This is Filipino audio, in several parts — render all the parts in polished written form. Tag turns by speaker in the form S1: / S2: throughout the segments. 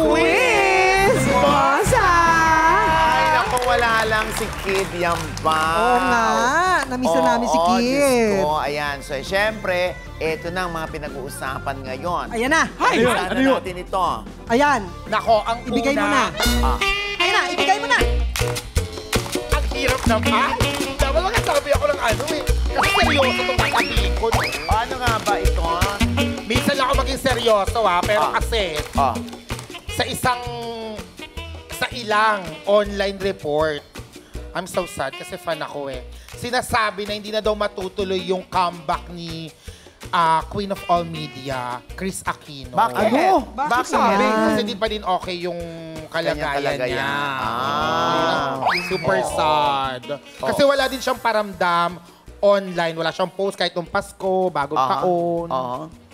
S1: Quiz! Bosa!
S2: Ay, naku, wala lang si Kid Yambang.
S3: Oo nga, namiss na namin si Kid.
S2: Diyos ko, ayan. So, syempre, ito na ang mga pinag-uusapan ngayon.
S3: Ayan na.
S1: Ay!
S2: Sana natin ito.
S3: Ayan.
S4: Nako, ang
S3: Ibigay mo na.
S2: Ah.
S3: Ayan na, ibigay mo na.
S4: Ang hirap naman. Dapat magkasabi ako ng ano eh. Kasi seryoso itong kakalikod.
S2: Ano nga ba ito?
S4: Minsan lang ako maging seryoso pero kasi
S2: Ah.
S4: sa ilang online report, I'm so sad kasi fan ako eh. Sinasabi na hindi na daw matutuloy yung comeback ni Queen of All Media, Chris Aquino.
S2: Bakit?
S1: Ano?
S2: Bakit?
S1: Sabi?
S4: Kasi di pa din okay yung
S2: Kanyang
S4: kalagayan niya.
S2: Ah.
S4: Super sad. Kasi wala din siyang paramdam online. Wala siyang post kahit nung Pasko, bagong taon.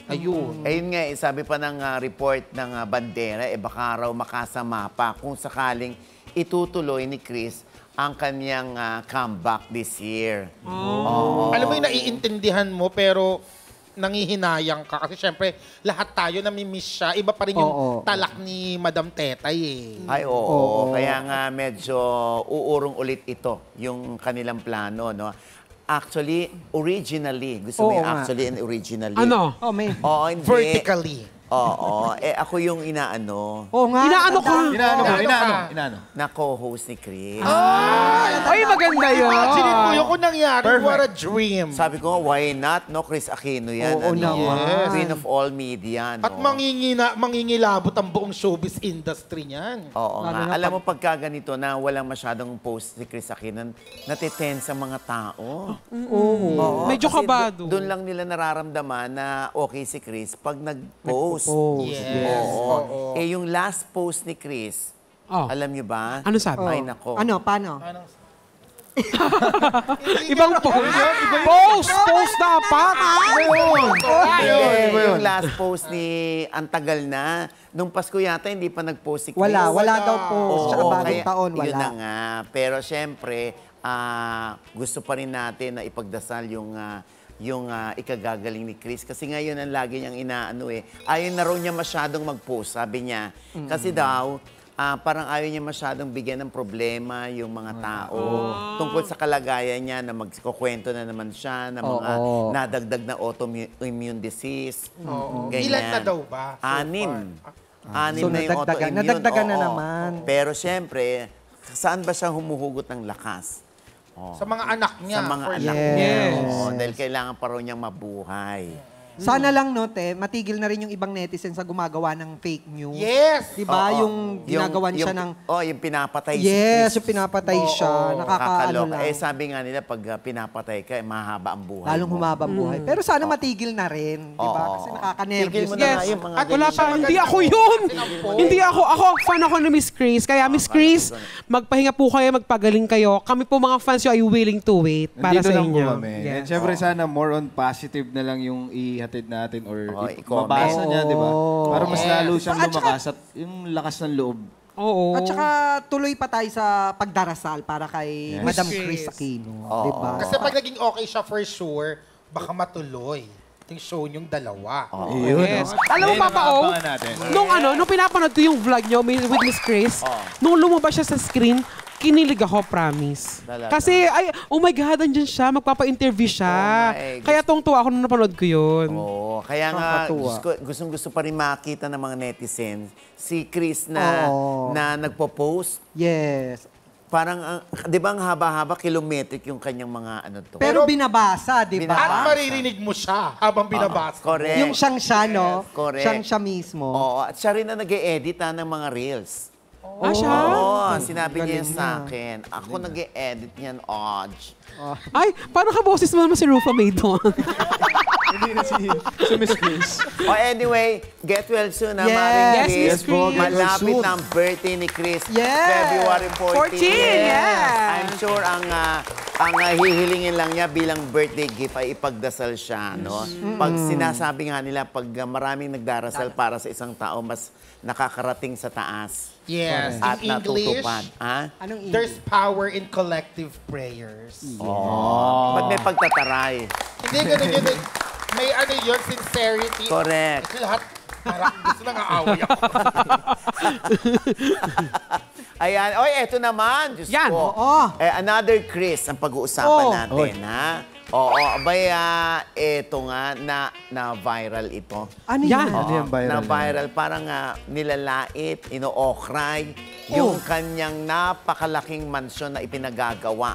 S4: Ayun.
S2: Ayun nga, sabi pa ng report ng Bandera, baka raw makasama pa kung sakaling itutuloy ni Chris ang kanyang comeback this year.
S4: Alam mo yung naiintindihan mo pero nangihinayang ka. Kasi syempre, lahat tayo namimiss siya. Iba pa rin yung talak ni Madam Tetay eh.
S2: Ay, oo. Kaya nga medyo uurong ulit ito, yung kanilang plano, no? Actually, originally, gusto mo yung actually and originally?
S1: Ano?
S3: Oh, may.
S2: Oo, hindi.
S4: Vertically.
S2: Oo. Ako yung inaano,
S3: Oo nga.
S1: Inaano ka?
S4: Inaano?
S2: na co-host ni Chris.
S1: Ay, maganda yun.
S4: Imagine mo yung kung nangyari, what a dream.
S2: Sabi ko, why not? No, Chris Aquino yan.
S3: Oo naman.
S2: Queen of all media, no?
S4: At mangingilabot ang buong showbiz industry niyan.
S2: Oo
S3: Lalo
S2: nga.
S3: na
S2: Alam mo, pagka ganito na walang masyadong post si Chris Aquino, natitense ang mga tao. Oo.
S1: Medyo
S2: Kasi
S1: kabado.
S2: Doon lang nila nararamdaman na okay si Chris pag nag-post.
S4: Yes.
S2: Oo. Yung last post ni Chris, alam niyo ba?
S1: Ano sabi?
S2: Ay, nako.
S3: Ano, paano?
S1: Ibang post. Post dapat.
S2: Yung last post ni Antagal na. Nung Pasko yata, hindi pa nag-post si Chris.
S3: Wala daw po. Tsaka
S2: Oo,
S3: bagong
S2: kaya
S3: taon,
S2: Yun na
S3: wala.
S2: nga. Pero syempre, gusto pa rin natin na ipagdasal yung ikagagaling ni Chris. Kasi ngayon ang lagi niyang inaano eh. Ayaw na raw niya masyadong mag-post, sabi niya. Kasi daw, parang ayaw niya masyadong bigyan ng problema yung mga tao. Tungkol sa kalagayan niya na magkukwento na naman siya ng mga nadagdag na autoimmune disease. Ganyan.
S4: Ilan na daw ba? So
S2: 6.
S3: So,
S2: Na yung autoimmune.
S3: nadagdagan na
S2: Oo.
S3: naman.
S2: Pero syempre, saan ba siya humuhugot ng lakas?
S4: Sa mga anak niya.
S2: Sa mga
S4: for
S2: anak
S4: sure.
S2: niya.
S1: Yes.
S2: Oo, dahil kailangan pa raw niyang mabuhay.
S3: Sana lang, no, te, matigil na rin yung ibang netizens sa gumagawa ng fake news.
S4: Yes.
S3: Diba?
S2: Oo.
S3: Yung ginagawan siya ng...
S2: yung pinapatay si
S3: Yes,
S2: Chris.
S3: yung pinapatay siya. Nakakaano
S2: Kakaloka.
S3: lang.
S2: Sabi nga nila, pag pinapatay ka, mahaba ang buhay
S3: Lalong
S2: mo.
S3: humaba ang buhay. Pero sana matigil na rin. Diba?
S2: Oo.
S3: Kasi nakaka-nervous.
S2: Tigil mo na
S1: Yes.
S2: nga yung mga
S4: At
S1: Wala
S2: ganyan.
S1: pa, hindi ako yun. Hindi ako fan ako ni Miss Chris. Kaya Miss Chris, magpahinga po kayo, magpagaling kayo. Kami po mga fans nyo ay willing to wait para
S5: Nandito
S1: sa
S5: lang po
S1: inyo.
S5: kami.
S1: Yes.
S5: And syempre sana more on positive na lang yung ihatid natin or
S2: i-comment.
S5: mabasa niya, di ba? Para mas
S4: Yes.
S5: lalo siyang
S3: At saka-
S5: lumakas at yung lakas ng loob.
S1: Oo.
S3: At saka tuloy pa tayo sa pagdarasal para kay
S5: Yes.
S3: Madam
S1: Chris.
S3: Chris Aquino.
S2: Oo.
S3: Diba?
S4: Kasi pag naging okay siya for sure, baka matuloy. Yung show niyong dalawa.
S1: Yes. Alam mo, Papa O, nung pinapanood ko yung vlog nyo with Miss Chris, nung lumabas siya sa screen, kinilig ako, promise.
S2: Talaga?
S1: Kasi, oh my God, andyan siya, magpapa-interview siya.
S2: Oh my,
S1: Kaya tungtuwa ako nung napanood ko yun.
S2: Oo, kaya nga
S3: Nakakatuwa.
S2: gustong-gusto pa rin makita ng mga netizens si Chris na nagpo-post.
S3: Yes.
S2: Parang, di ba ang haba-haba, kilometric yung kanyang mga ano to.
S3: Pero binabasa, di ba?
S4: At maririnig mo siya habang binabasa.
S2: Correct.
S3: Yung siyang siya, no?
S2: correct.
S3: Siyang siya mismo.
S2: Oo, at siya rin na nag-e-edit ng mga reels.
S1: Siya?
S2: Oo, sinabi niya
S3: Galing
S2: sa
S3: na.
S2: akin. Ako nag-e-edit niyan, Odge.
S1: Ay, parang kaboses mo naman si Rufa May doon.
S5: Hindi na si Miss Chris.
S2: Anyway, get well soon,
S3: Yes.
S2: Maring
S1: Yes,
S2: Chris.
S1: Miss Chris.
S2: Malapit
S5: soon.
S2: na ang birthday ni Chris.
S3: Yes.
S2: February 14.
S1: 14, yes.
S2: I'm sure ang hihilingin lang niya bilang birthday gift ay ipagdasal siya, no? Pag sinasabi nga nila, pag maraming nagdarasal para sa isang tao, mas nakakarating sa taas.
S4: Yes.
S2: At
S4: In English,
S2: natutupad. Ha?
S3: Anong
S4: there's power in collective prayers.
S2: Ba't may pagtataray?
S4: Hindi ganun yun. May ano yun, sincerity.
S2: Correct.
S4: Kasi lahat Parang gusto na nga away ako.
S2: Ayan. Oy, eto naman. Diyos
S1: Yan.
S2: ko.
S3: Oo.
S2: Another Chris ang pag-uusapan natin, ha? Oo, abay, eto nga, na-viral ito.
S3: Ano
S1: Yan.
S3: yan?
S5: Ano yung viral?
S2: Na-viral. Parang nilalait, ino-okray, yung kanyang napakalaking mansyon na ipinagagawa.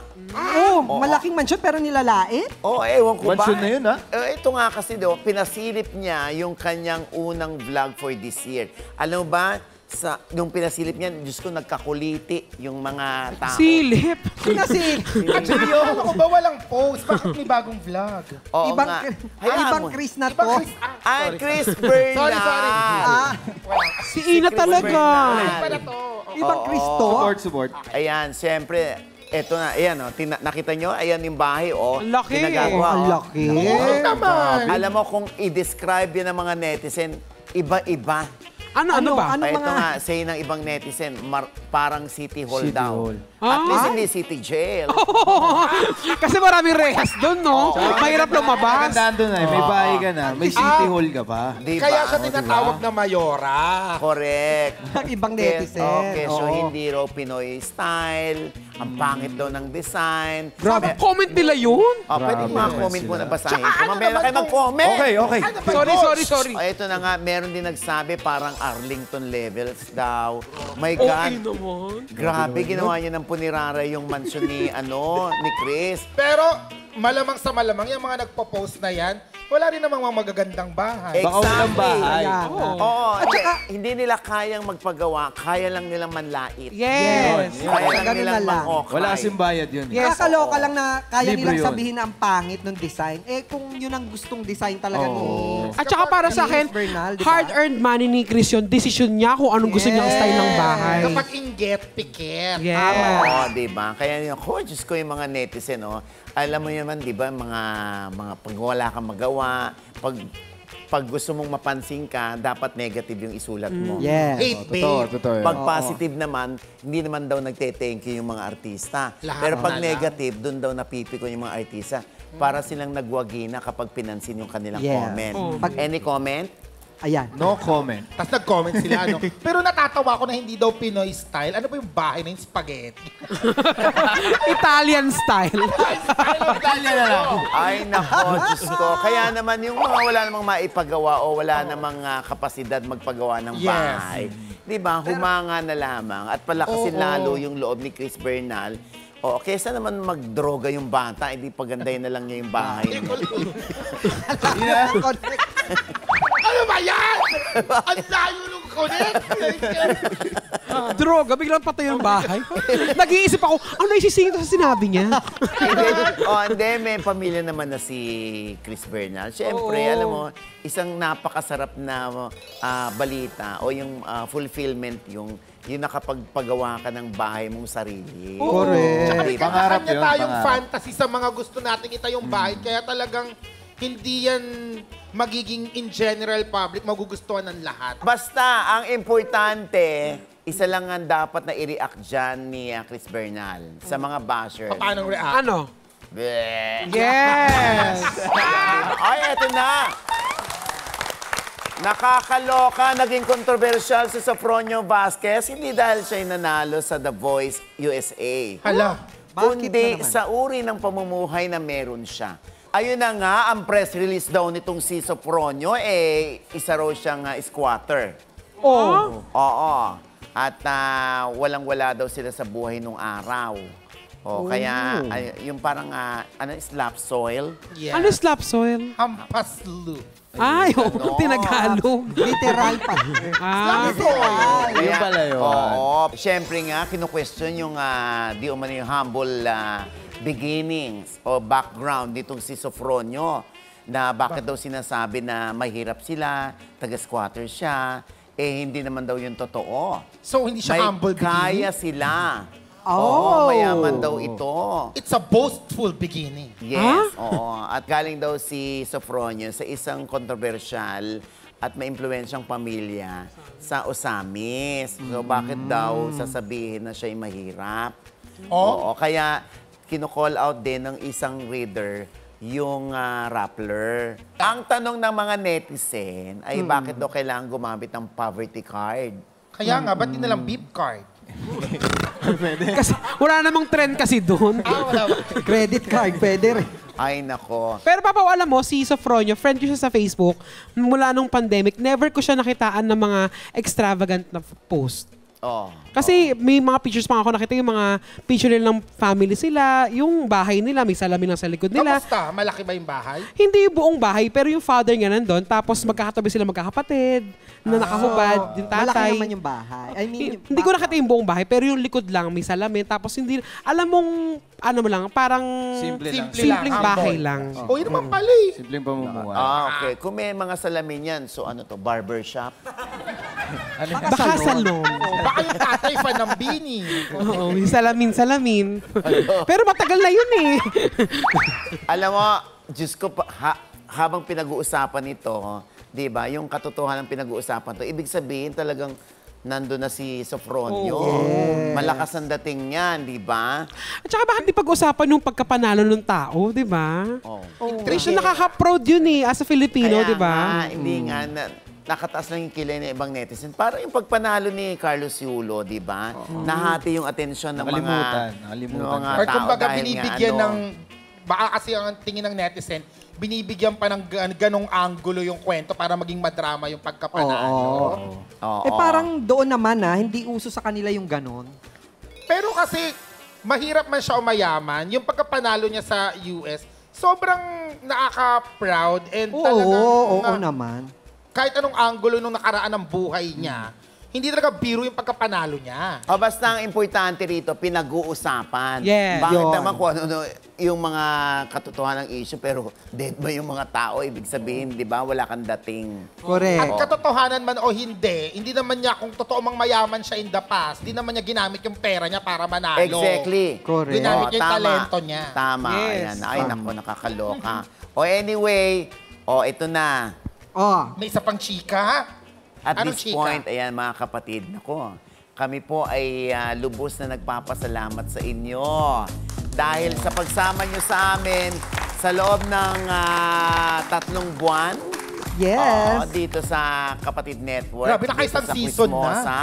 S3: Malaking mansyon pero nilalait?
S2: Ewan ko ba?
S5: Mansyon na yun, ha?
S2: Ito nga kasi, pinasilip niya yung kanyang unang vlog for this year. Alam mo ba, nung pinasilip niya, Diyos ko, nagkakuliti yung mga tao.
S1: Silip.
S3: Kasi
S4: Actually, ano ko ba walang post? Bakit may bagong vlog?
S2: Oo
S3: ibang,
S2: nga. Hayaan
S3: ibang
S2: mo.
S3: Chris na to.
S4: Ibang Chris.
S2: Chris Bernal.
S4: Sorry.
S1: Si Ina talaga.
S4: Para to.
S3: Ibang Chris to.
S5: Support.
S2: Ayan, siyempre, eto na, ayan, nakita nyo, ayan yung bahay,
S1: Ang laki.
S2: Pinagagawa,
S3: Ang laki.
S4: Oo naman.
S2: Alam mo, kung i-describe yun ng mga netizen, iba-iba.
S1: Ano ba?
S3: Ano
S2: Ito
S3: mga...
S2: nga, say ng ibang netizen, parang City Hall
S5: City
S2: daw.
S5: Hall.
S2: At least hindi City Jail.
S1: Kasi maraming rehas doon, no? Mahirap lumabas.
S5: Magandaan doon ay, may bahay ka na, may city hall ka pa.
S2: Diba?
S4: Kaya siya tinatawag na Mayora.
S2: Correct.
S3: Ibang netizen.
S2: Okay, so
S3: Oo.
S2: hindi raw Pinoy style. Ang pangit daw ng design.
S1: Grabe, comment nila yun.
S2: Pwede
S5: Grabe
S2: ma-comment
S5: sila.
S2: mo na basahin.
S4: Tsaka
S2: Kung
S4: ano
S2: mamaya na
S4: naman
S2: kayo
S4: kung-
S2: mag-comment.
S5: Okay.
S1: Sorry.
S2: Ito na nga, meron din nagsabi parang Arlington levels daw. My
S1: Okay
S2: God.
S1: naman.
S2: Grabe, ginawa niya ng punirara yung mansyon ni Chris.
S4: Pero malamang sa malamang, yung mga nagpo-post na yan, wala rin namang mga magagandang bahay.
S5: Baka walang bahay.
S3: Ayan.
S2: Oo, hindi nila kayang magpagawa, kaya lang nilang manlait.
S1: Yes.
S2: Kaya lang
S3: Ganun
S2: nilang
S3: na lang.
S2: mangokray.
S5: Wala kasing bayad yun.
S1: Yes.
S3: Nakakaloka lang na kaya
S5: Libre
S3: nilang
S5: yun.
S3: sabihin na ang pangit ng design. Kung yun ang gustong design talaga ni...
S1: At saka para sa akin,
S3: Chris Bernal, di ba?
S1: hard-earned money ni Chris yun. Decision niya kung anong gusto niyang style ng bahay.
S4: Kapag inggit, pikit.
S1: Yes.
S2: Oo, di ba? Kaya yun, Diyos ko yung mga netizen, alam mo naman, di ba, mga pag wala kang magawa, pag gusto mong mapansin ka, dapat negative yung isulat mo.
S3: Yes.
S4: Hate
S5: Totoo.
S2: Pag positive naman, hindi naman daw nagte-thank you yung mga artista.
S4: Lahat
S2: Pero pag
S4: na lang.
S2: negative, doon daw napipiko yung mga artista para silang nagwagi na kapag pinansin yung kanilang
S3: Yes.
S2: comment.
S3: Pag-
S2: Any comment?
S3: Ayan.
S5: No comment.
S4: Tapos nag-comment sila, ano. Pero natatawa ko na hindi daw Pinoy style. Ano ba yung bahay na yung spaghetti?
S1: Italian style.
S2: Ay, nako, Diyos ko. Kaya naman yung mga wala namang maipagawa o wala namang kapasidad magpagawa ng
S4: Yes.
S2: bahay, di ba, humanga na lamang at palakasin
S4: Oo.
S2: lalo yung loob ni Chris Bernal. O, kesa naman magdroga yung bata, hindi pagandahin na lang niya yung bahay niya.
S4: Ano ba yan? Ang layo nung connect.
S1: Droga, biglang patay yung bahay. Nag-iisip ako, ano naisisingit sa sinabi niya?
S2: Hindi, may pamilya naman na si Chris Bernal. Siyempre,
S1: Oo.
S2: alam mo, isang napakasarap na balita o yung fulfillment yung nakapagpagawa ka ng bahay mong sarili.
S5: Correct.
S4: Tsaka may
S5: Pangarap
S4: kanya
S5: yun,
S4: tayong
S5: pangarap.
S4: fantasy sa mga gusto nating itayong bahay. Kaya talagang hindi yan magiging in general public, magugustuhan ng lahat.
S2: Basta, ang importante, isa lang ang dapat na i-react dyan ni Chris Bernal sa mga bashers.
S4: Paano react?
S1: Ano?
S2: Bleh.
S1: Yes!
S2: Ay, eto na! Nakakaloka, naging kontrobersyal si Sofronio Vasquez, hindi dahil siya'y nanalo sa The Voice USA.
S4: Hala.
S3: Bakit
S2: Kundi
S3: na naman?
S2: sa uri ng pamumuhay na meron siya. Ayun na nga, ang press release daw nitong si Sofronio, isa raw siyang squatter.
S1: Oh.
S2: Oo. At walang-wala daw sila sa buhay nung araw. Kaya yung parang slap soil.
S4: Yeah.
S1: Ano slap soil?
S4: Hampas loop.
S1: Ay, oh, tinagalog.
S3: Literal pa. Literal.
S5: Yun pala yun.
S2: Oo. Siyempre nga, kinu-question yung di umano yung humble beginnings o background nitong si Sofronio na bakit daw sinasabi na mahirap sila, taga-squatter siya, hindi naman daw yung totoo.
S4: So, hindi siya
S2: May
S4: humble
S2: kaya
S4: beginning?
S2: sila.
S3: Oh.
S2: Mayaman daw ito.
S4: It's a boastful beginning.
S2: Yes, oo. At galing daw si Sofronio sa isang kontrobersyal at maimpluwensyang pamilya sa Osamis. So bakit daw sasabihin na siya'y mahirap?
S4: Oh?
S2: Oo, kaya kino-call out din ng isang reader yung Rappler. Ang tanong ng mga netizen ay bakit daw kailangan gumamit ng poverty card?
S4: Kaya nga, ba't di nalang beep card?
S1: Kasi wala namang trend kasi doon.
S4: Wala ba?
S3: Credit card, pwede rin.
S2: Ay, nako.
S1: Pero Papa, alam mo, si Sofronio, friend ko siya sa Facebook, mula nung pandemic, never ko siya nakitaan ng mga extravagant na post.
S2: Oh.
S1: Kasi may mga pictures pa ako nakita, yung mga picture nila ng family sila, yung bahay nila, may salamin lang sa likod nila.
S4: Kamusta? Malaki ba yung bahay?
S1: Hindi yung buong bahay, pero yung father nga nandun, tapos magkakatabi sila magkakapatid, na nakahubad, yung tatay.
S3: Malaki naman yung bahay. I mean,
S1: Hindi ko nakita yung buong bahay, pero yung likod lang, may salamin, tapos hindi, alam mong, ano mo lang, parang simpleng bahay lang.
S4: O, yun naman pala eh.
S5: Simpleng pamumuhay.
S2: Okay. Kung may mga salamin yan, so ano to, barber shop?
S1: Baka salon.
S4: Baka yung tatay fan ng Bini.
S1: Oo, may salamin. Pero matagal na yun eh.
S2: Alam mo, Diyos ko, habang pinag-uusapan ito, di ba, yung katotohanan ng pinag-uusapan to, ibig sabihin talagang nandun na si Sofronio. Malakas ang dating niyan, di ba?
S1: At saka bakit di pag-usapan yung pagkapanalo ng tao, di ba?
S2: Oh.
S1: Kasi nakaka-proud yun eh, as a Filipino,
S2: Kaya
S1: di ba?
S2: nga, hindi nga, nakataas lang yung kilay ng ibang netizen. Para yung pagpanalo ni Carlos Yulo, di ba? Nahati yung atensyon ng
S5: Nakalimutan
S2: mga
S4: Or
S2: tao
S4: kumbaga
S2: dahil
S4: binibigyan
S2: nga,
S4: ng, baka kasi ang tingin ng netizen, binibigyan pa ng ganong angulo yung kwento para maging madrama yung pagkapanalo.
S2: Oo.
S3: parang doon naman hindi uso sa kanila yung ganon.
S4: Pero kasi, mahirap man siya o mayaman, yung pagkapanalo niya sa US, sobrang nakaka-proud and talagang
S3: Oo naman.
S4: kahit anong angulo nung nakaraan ng buhay niya, hindi talaga biro yung pagkapanalo niya.
S2: O basta ang importante rito, pinag-uusapan.
S1: Yes.
S2: Bakit
S3: Yun.
S2: naman kung ano yung mga katotohanan ng issue, pero dead ba yung mga tao? Ibig sabihin, di ba, wala kang dating.
S4: At
S3: Correct.
S4: katotohanan man o hindi naman niya, kung totoo mang mayaman siya in the past, hindi naman niya ginamit yung pera niya para manalo.
S2: Exactly.
S3: Correct.
S4: Ginamit niya yung
S2: tama.
S4: talento niya.
S2: Tama.
S1: Yes.
S2: Ayan. Ay, nako, nakakaloka. O anyway, ito na.
S4: May isa pang chika.
S2: At
S4: Anong
S2: this
S4: chika?
S2: point, ayan mga kapatid, nako, kami po ay lubos na nagpapasalamat sa inyo. Dahil sa pagsama nyo sa amin sa loob ng 3 buwan.
S3: Yes.
S2: Dito sa Kapatid Network.
S4: Grabe, nakaisang
S2: dito sa
S4: season na.
S2: Quizmosa.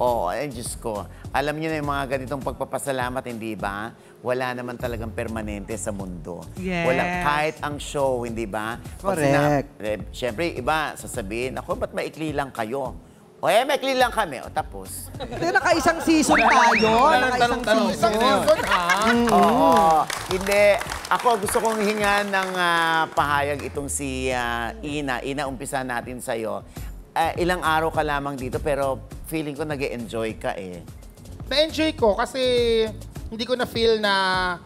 S2: Oo, ay Diyos ko. Alam niyo na yung mga ganitong pagpapasalamat, hindi ba? Wala naman talagang permanente sa mundo.
S1: Yes.
S2: Wala, kahit ang show, hindi ba? Pag
S3: Correct.
S2: Siyempre, iba, sasabihin, ako, ba't maikli lang kayo? O maikli lang kami. O, tapos.
S3: Pero nakaisang season tayo. Nakaisang
S4: Isang
S3: season.
S4: season, ha?
S2: Oo. Hindi. Ako, gusto kong hinga ng pahayag itong si Ina. Ina, umpisa natin sa'yo. Ilang araw ka lamang dito, pero feeling ko nag-e-enjoy ka eh.
S4: Na-enjoy ko kasi hindi ko na-feel na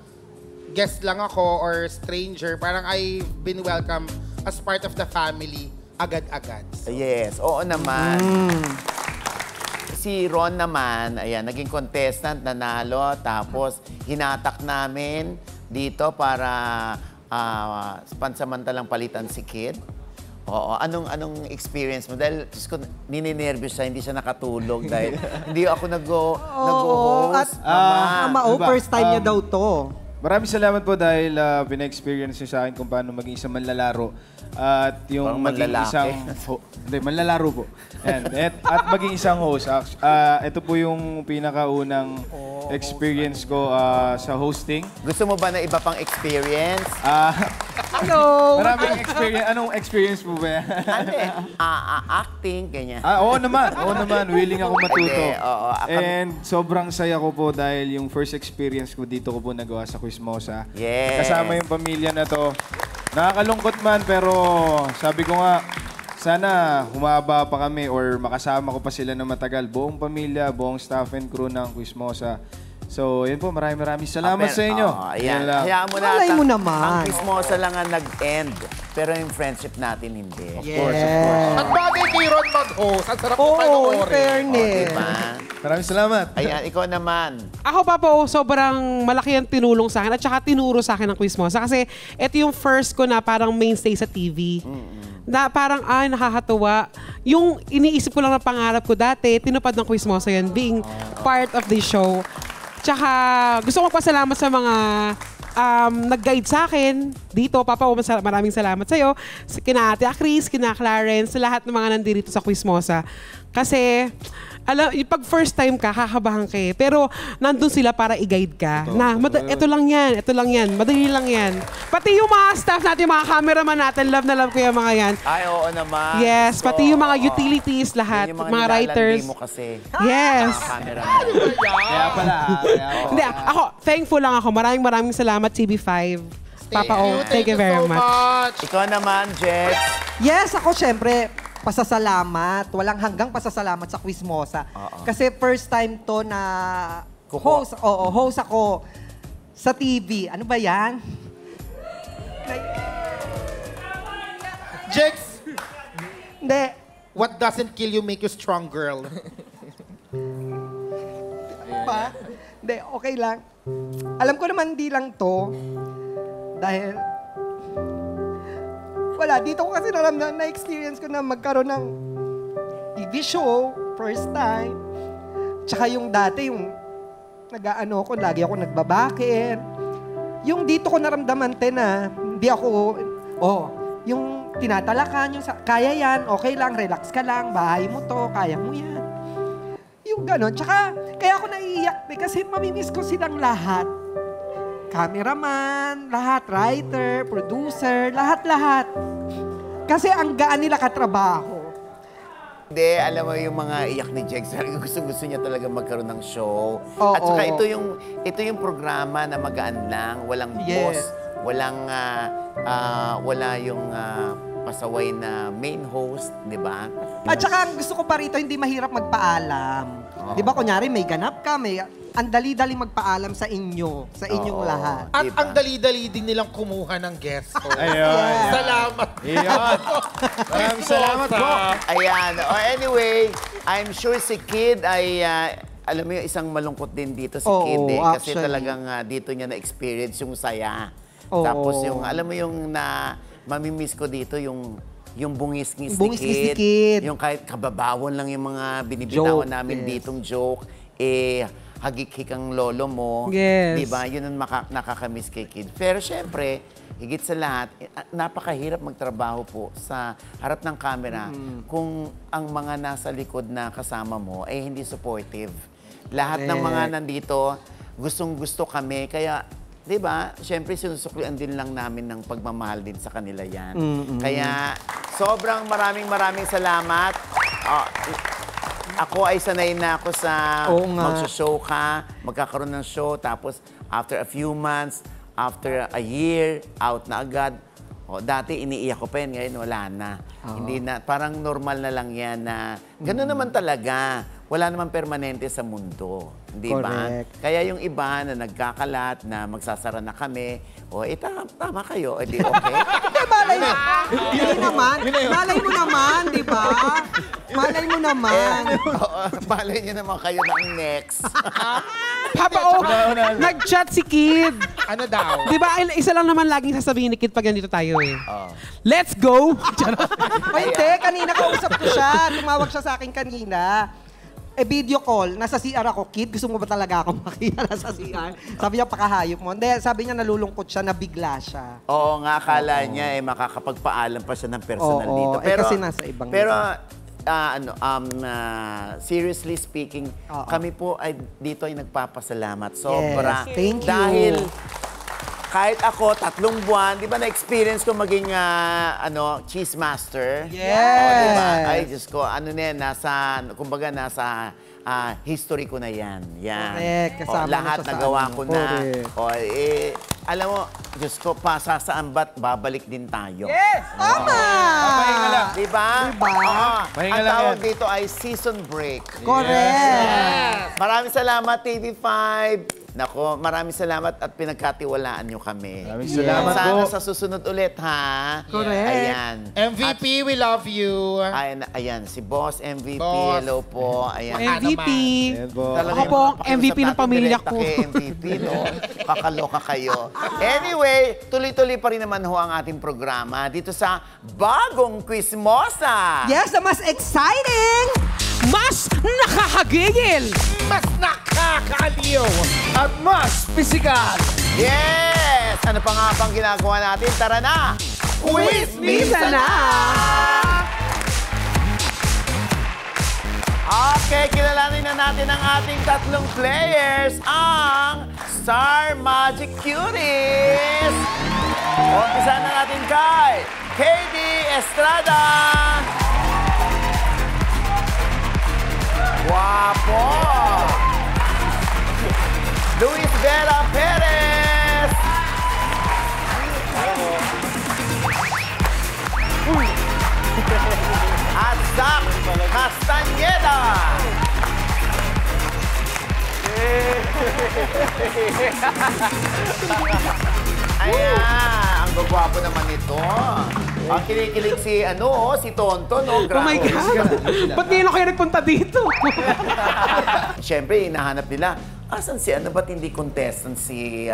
S4: guest lang ako or stranger. Parang I've been welcome as part of the family agad-agad. So,
S2: Yes, oo naman. Si Ron naman, ayan, naging contestant, nanalo, tapos hinatak namin dito para pansamantalang palitan si Kid. Oo, anong experience mo? Dahil, Diyos ko, nininervous siya, hindi siya nakatulog dahil hindi ako nag-host.
S3: First time niya daw to.
S5: Maraming salamat po dahil pina-experience niyo sa akin kung paano maging isang manlalaro. At yung
S2: Parang
S5: maging
S2: manlalaki.
S5: isang... Hindi, manlalaro po. Yan. At maging isang host. Ito po yung pinakaunang experience ko sa hosting.
S2: Gusto mo ba na iba pang experience?
S1: Hello!
S5: Maraming experience. Anong experience po ba yan?
S2: Ano eh? Acting, ganyan.
S5: Oo naman. Oo naman. Willing ako matuto.
S2: Hindi, oo.
S5: And sobrang saya ko po dahil yung first experience ko dito ko po nagawa sa Quizmosa.
S2: Yes.
S5: Kasama yung pamilya na to. Nakakalungkot man pero sabi ko nga, sana humaba pa kami or makasama ko pa sila na matagal. Buong pamilya, buong staff and crew ng Quizmosa. So, yun po. Maraming salamat sa inyo.
S2: Ayan.
S5: Yan lang.
S2: Hayaan mo na.
S3: Malay mo naman.
S2: Ang Quizmosa lang ang nag-end. Pero yung friendship natin, hindi.
S5: Of course, of course.
S4: At bagay kay Ron mag-host. Ang sarap ko
S3: Oo, in
S4: panoorin.
S3: fairness.
S2: Diba?
S5: Maraming salamat.
S2: Ayan, ikaw naman.
S1: Ako pa po, sobrang malaki ang tinulong sa akin at saka tinuro sa akin ng Quizmosa. Kasi ito yung first ko na parang mainstay sa TV. Na parang, nakakatuwa. Yung iniisip ko lang na pangarap ko dati, tinupad ng Quizmosa yan, being part of the show. Tsaka gusto ko magpasalamat sa mga nag-guide sa akin dito. Papa, maraming salamat sa'yo. Kina Ate Chris, kina Clarence, sa lahat ng mga nandito sa Quizmosa. Kasi, yung pag first time ka, kakabahan ka eh. Pero nandun sila para i-guide ka. Ito lang yan. Madali lang yan. Pati yung mga staff natin, yung mga cameraman natin, love na love ko yung mga yan.
S2: Ay, oo naman.
S1: Yes, pati yung mga utilities, lahat,
S2: Yung
S1: mga writers.
S2: mo kasi.
S1: Yes.
S2: Camera.
S5: Kaya pala.
S1: Hindi, ako, thankful lang ako. Maraming salamat, CB5. Papa O, thank you very
S4: so
S1: much.
S2: Ikaw naman, Jex.
S3: Yes, ako syempre, pasasalamat. Walang hanggang pasasalamat sa Quizmosa. Kasi first time to na host ako sa TV. Ano ba yan?
S4: Jex,
S3: Hindi.
S4: what doesn't kill you make you strong, girl.
S3: Pa? Hindi, okay lang. Alam ko naman hindi lang to. Dahil, wala, dito ko kasi na-experience ko na magkaroon ng TV show, first time. Tsaka yung dati, yung nag-ano ko, lagi ako nagbabakit. Yung dito ko naramdaman, na hindi ako, yung tinatalakan, yung kaya yan, okay lang, relax ka lang, bahay mo to, kaya mo yan. Yung gano'n. Tsaka, kaya ako naiiyak kasi mamimiss ko silang lahat. Cameraman, lahat, writer, producer, lahat-lahat. Kasi ang gaan nila katrabaho.
S2: Hindi, alam mo yung mga iyak ni Jex, gusto niya talaga magkaroon ng show.
S3: Oo.
S2: At saka ito yung programa na magaan lang, walang boss, wala yung pasaway na main host, di ba?
S3: At saka ang gusto ko pa rito, hindi mahirap magpaalam. Di ba, kunyari may ganap ka, ang dali-dali magpaalam sa inyong lahat.
S4: At
S2: Diba?
S4: ang dali-dali din nilang kumuha ng guest host.
S5: Ayun.
S4: Salamat.
S5: Iyon. Maraming salamat po.
S2: Ayan. Anyway, I'm sure si Kid ay, alam mo yung isang malungkot din dito si
S3: Oo,
S2: Kid eh. Kasi
S3: actually.
S2: talagang dito niya na-experience yung saya.
S3: Oo.
S2: Tapos yung, alam mo yung mamimiss ko dito yung bungis-ngis
S3: Bungis-ngis
S2: ni
S3: ni Kid.
S2: Yung kahit kababawon lang yung mga binibitawan
S3: Joke,
S2: namin
S3: yes.
S2: ditong joke. Hagik-hik ang lolo mo.
S1: Yes.
S2: Diba? Yun ang nakakamiss kay Kid. Pero syempre, higit sa lahat, napakahirap magtrabaho po sa harap ng camera kung ang mga nasa likod na kasama mo ay hindi supportive. Lahat ng mga nandito, gustong-gusto kami. Kaya, di ba, syempre sinusuklian din lang namin ng pagmamahal din sa kanila yan. Kaya, sobrang maraming salamat. Ako ay sanay na ako sa magsushow ka, magkakaroon ng show, tapos after a few months, after a year, out na agad. Dati iniiyak ko pa yan, ngayon wala na. Hindi na, parang normal na lang yan na gano'n naman talaga. Wala naman permanente sa mundo. Di ba?
S3: Correct.
S2: Kaya yung iba na nagkakalat, na magsasara na kami, tama kayo, di okay?
S3: Malay mo naman, di ba? Malay mo naman.
S2: Balay niyo naman kayo ng next.
S1: Papa O, nag-chat si Kid.
S4: Ano daw?
S1: Di ba, isa lang naman laging sasabihin ni Kid pag nandito tayo eh. Let's go!
S3: O hindi, kanina kausap ko siya. Tumawag siya sa akin kanina. Video call, nasa CR ako, Kid, gusto mo ba talaga akong makita nasa CR? Sabi niya, pakahayop mo. Hindi, sabi niya nalulungkot siya, nabigla siya.
S2: Oo nga, akala niya makakapagpaalam pa siya ng personal
S3: Oo,
S2: dito.
S3: kasi nasa ibang
S2: seriously speaking,
S3: Oo.
S2: kami po ay dito ay nagpapasalamat. Sobra.
S3: Yes, thank you.
S2: Dahil kahit ako, 3 buwan, di ba na-experience ko maging cheese master?
S3: Yes.
S2: Di ba? Ay, Diyos ko, kumbaga nasa history ko na yan.
S3: Correct. Kasama na
S2: lahat
S3: siya sa
S2: nagawa
S3: ano.
S2: ko na.
S3: Correct.
S2: Alam mo, Diyos ko, saan ba't babalik din tayo?
S3: Tama!
S5: Pahinga lang.
S2: Diba?
S3: Diba?
S5: Pahinga
S2: Ang
S5: lang
S2: tawag
S5: yan.
S2: dito ay season break.
S3: Correct.
S2: Maraming salamat, TV5. Nako, maraming salamat at pinagkatiwalaan nyo kami.
S5: Maraming salamat
S2: Sana
S5: po.
S2: sa susunod ulit, ha?
S3: Correct.
S2: Ayan.
S4: MVP, we love you.
S2: Ayan, si Boss MVP.
S4: Boss.
S2: Hello po. Ayan.
S1: MVP.
S5: Ayan po.
S2: Talaga
S1: Ako po ang
S2: pakiusap
S1: MVP ng
S2: natin
S1: pamilya
S2: direkta
S1: ko.
S2: Kay MVP, no? Kakaloka kayo. Anyway, tuloy-tuloy pa rin naman ho ang ating programa dito sa Bagong Quizmosa.
S3: Yes, the mas exciting!
S1: Mas nakakagigil!
S4: Mas nakakaaliw.
S5: At mas pisikal.
S2: Yes! Yes! Ano pa nga bang ginagawa natin? Tara na! Quiz
S1: Minsan na!
S2: Okay, kilalanin na natin ang ating tatlong players, ang Star Magic Cuties! Umpisa na natin kay Katie Estrada! Guapo! Luis Vera Perez! At Zach Castañeda! Ayan, ang gagwapo naman ito. Ang kinikilig si Tonton, no?
S1: Oh my God! Ba't ngayon kayo nagpunta dito?
S2: Siyempre, hinahanap nila, asan si ba't hindi contestant si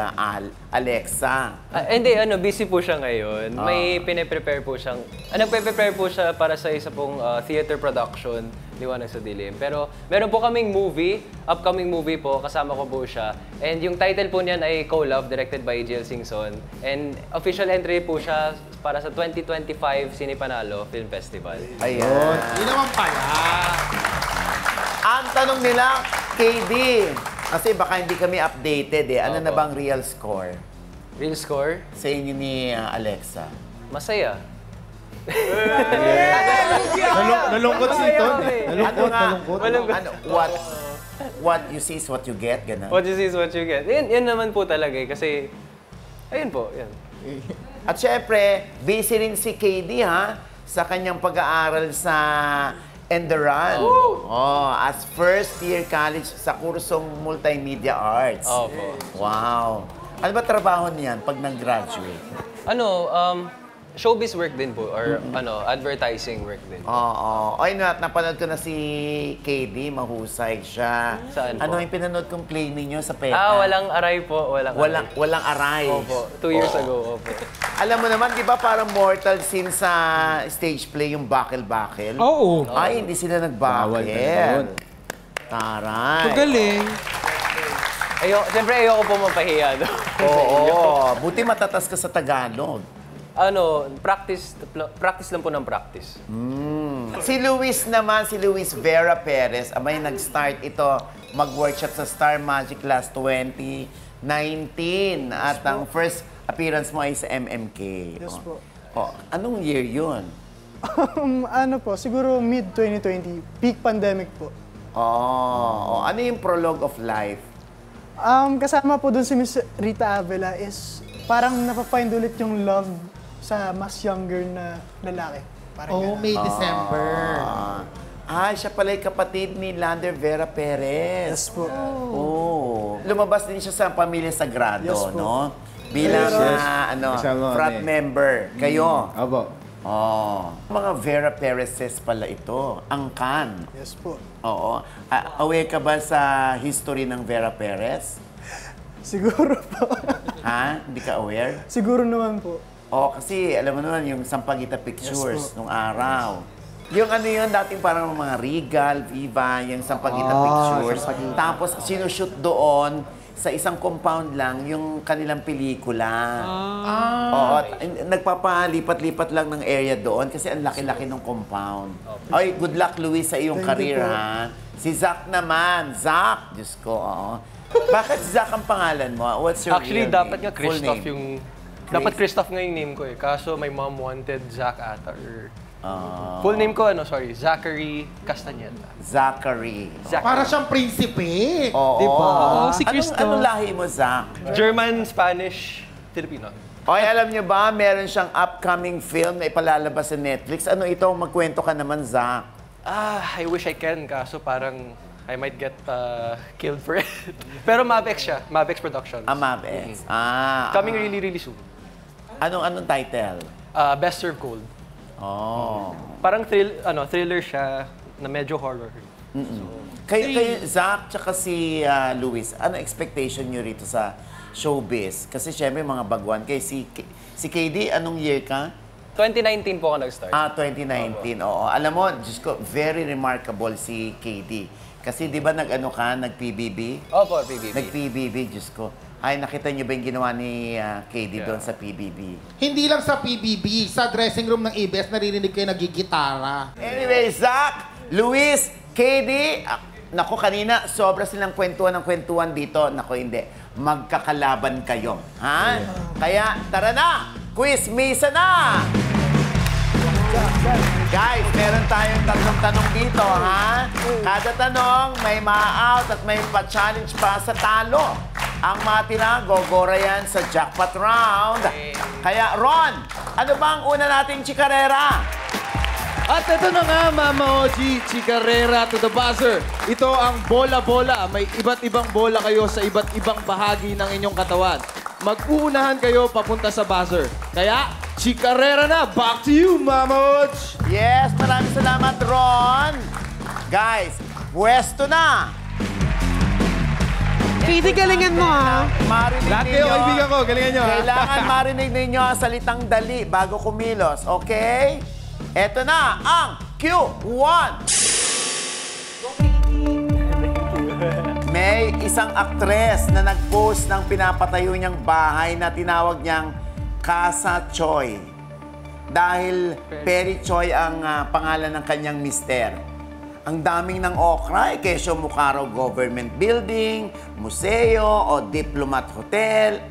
S2: Alexa?
S6: Hindi, busy po siya ngayon. May pine-prepare po siyang... nagpe-prepare po siya para sa isa pong theater production, Liwanag sa Dilim. Pero meron po kaming movie, upcoming movie po, kasama ko po siya. And yung title po niyan ay Co-Love, directed by Jill Singson. And official entry po siya para sa 2025 Cine Panalo Film Festival.
S2: Ayan.
S4: Yun naman pala.
S2: Ang tanong nila, KD, kasi baka hindi kami updated eh. Ano na bang real score
S6: Real score?
S2: sa inyo ni Alexa?
S6: Masaya.
S5: Nalungkot si Ton.
S2: What you see is what you get, ganun.
S6: What you see is what you get. Yan naman po talaga eh. Kasi, ayun po, yan.
S2: At syempre, busy rin si KD sa kanyang pag-aaral sa Enderan. As first-year college sa kursong Multimedia Arts.
S6: Opo.
S2: Wow. Ano ba trabaho niyan pag nag-graduate?
S6: Showbiz work din po, or advertising work din.
S2: Oo. Ay, napanood ko na si KD, mahusay siya.
S6: Saan po?
S2: Ano yung pinanood kong play ninyo sa PETA?
S6: Walang aray po,
S2: Walang aray.
S6: Opo, 2 years ago, opo.
S2: Alam mo naman, di ba parang mortal scene sa stage play yung bakil-bakil?
S1: Oo.
S2: Ay, hindi sila
S5: Bawal talaga yun.
S2: nagbakil. Taray.
S1: Magaling.
S6: Siyempre ayoko po mapahiya. No?
S2: Oo. Buti matatas ka sa Tagalog.
S6: Practice lang po ng practice.
S2: Si Luis naman, si Luis Vera Perez, abay nag-start ito mag-workshop sa Star Magic last 2019. At ang first appearance mo ay sa MMK.
S7: Yes po.
S2: Anong year yun?
S7: Siguro mid-2020, peak pandemic po.
S2: Ano yung prologue of life?
S7: Kasama po dun si Miss Rita Avila is parang napafind ulit yung love sa mas younger na lalaki. Parang ganun.
S4: May December.
S2: Siya pala yung kapatid ni Lander Vera Perez.
S7: Yes po.
S2: Lumabas din siya sa Pamilya Sagrado,
S7: Yes po.
S2: no? Bilang
S5: Kasama
S2: frat
S5: kami.
S2: member. Kayo.
S5: Abo.
S2: Mga Vera Perezes pala ito. Angkan.
S7: Yes po.
S2: Oo. Aware ka ba sa history ng Vera Perez?
S7: Siguro po.
S2: Hindi ka aware?
S7: Siguro naman po.
S2: Kasi alam mo naman yung Sampaguita Pictures
S7: Yes po.
S2: nung araw. Yung yun, dating parang mga Regal, Viva, yung Sampaguita Pictures. Tapos sinushoot doon sa isang compound lang yung kanilang pelikula. Nagpapalipat-lipat lang ng area doon kasi ang laki-laki ng compound. Ay, good luck, Luis, sa iyong
S7: Thank
S2: career,
S7: you po.
S2: Si Zach naman. Zach! Diyos ko, Bakit Zach ang pangalan mo? What's your
S8: Actually,
S2: real
S8: dapat
S2: name?
S8: nga
S2: Full
S8: Christoph
S2: name?
S8: yung... Dapat Christoph nga yung name ko eh. Kaso my mom wanted Zach ata. Full name ko, Zachary Castañeda.
S2: Zachary.
S4: Para siyang prinsipe.
S2: Oo.
S1: Diba? Si Christoph.
S2: Anong lahi mo, Zach?
S8: German, Spanish, Filipino.
S2: Oy, alam niyo ba, meron siyang upcoming film na ipalalabas sa Netflix. Ano ito? Magkwento ka naman, Zach.
S8: I wish I can, kaso parang I might get killed for it. Pero Mavex siya, Mavex Productions.
S2: Amabex.
S8: Coming really, really soon.
S2: Anong title?
S8: Best Served Cold.
S2: Oh.
S8: Parang thriller siya na medyo horror.
S2: Kayo, Zach, tsaka si Luis, ano expectation niyo rito sa showbiz? Kasi syempre mga baguan kayo. Si KD, anong year ka?
S6: 2019 po ako nag-start.
S2: 2019, oo. Alam mo, Diyos ko, very remarkable si KD. Kasi di ba nag-PBB?
S6: Opo, PBB.
S2: Nag-PBB, Diyos ko. Ay, nakita niyo ba yung ginawa ni KD doon sa PBB?
S4: Hindi lang sa PBB, sa dressing room ng EBS, naririnig kayo nagigitara.
S2: Anyway, Zach, Luis, KD, naku, kanina, sobra silang kwentuhan ng kwentuhan dito. Naku, hindi. Magkakalaban kayo. Ha? Kaya, tara na! Quiz Misa na! Guys, meron tayong tatlong tanong dito, ha? Kada tanong, may ma-out at may pa-challenge pa sa talo. Ang matira, gogora yan sa jackpot round. Kaya, Ron, ano ba ang una nating chikarera?
S9: At ito na nga, Mama Oji, chikarera to the buzzer. Ito ang bola-bola. May iba't ibang bola kayo sa iba't ibang bahagi ng inyong katawan. Mag-uunahan kayo papunta sa buzzer. Kaya, chikarera na. Back to you, Mama Oji.
S2: Yes, maraming salamat, Ron. Guys, pwesto na.
S1: KD, galingan mo, ha?
S2: Marinig
S5: Lahat kayo, kaibigan ko, galingan nyo, ha?
S2: Kailangan marinig ninyo ang salitang dali bago kumilos, okay? Eto na ang Q1. May isang aktres na nag-post ng pinapatayo niyang bahay na tinawag niyang Casa Choi. Dahil Perry Choi ang pangalan ng kanyang mister. Ang daming ng okra, kesyo mukha raw government building, museo o diplomat hotel.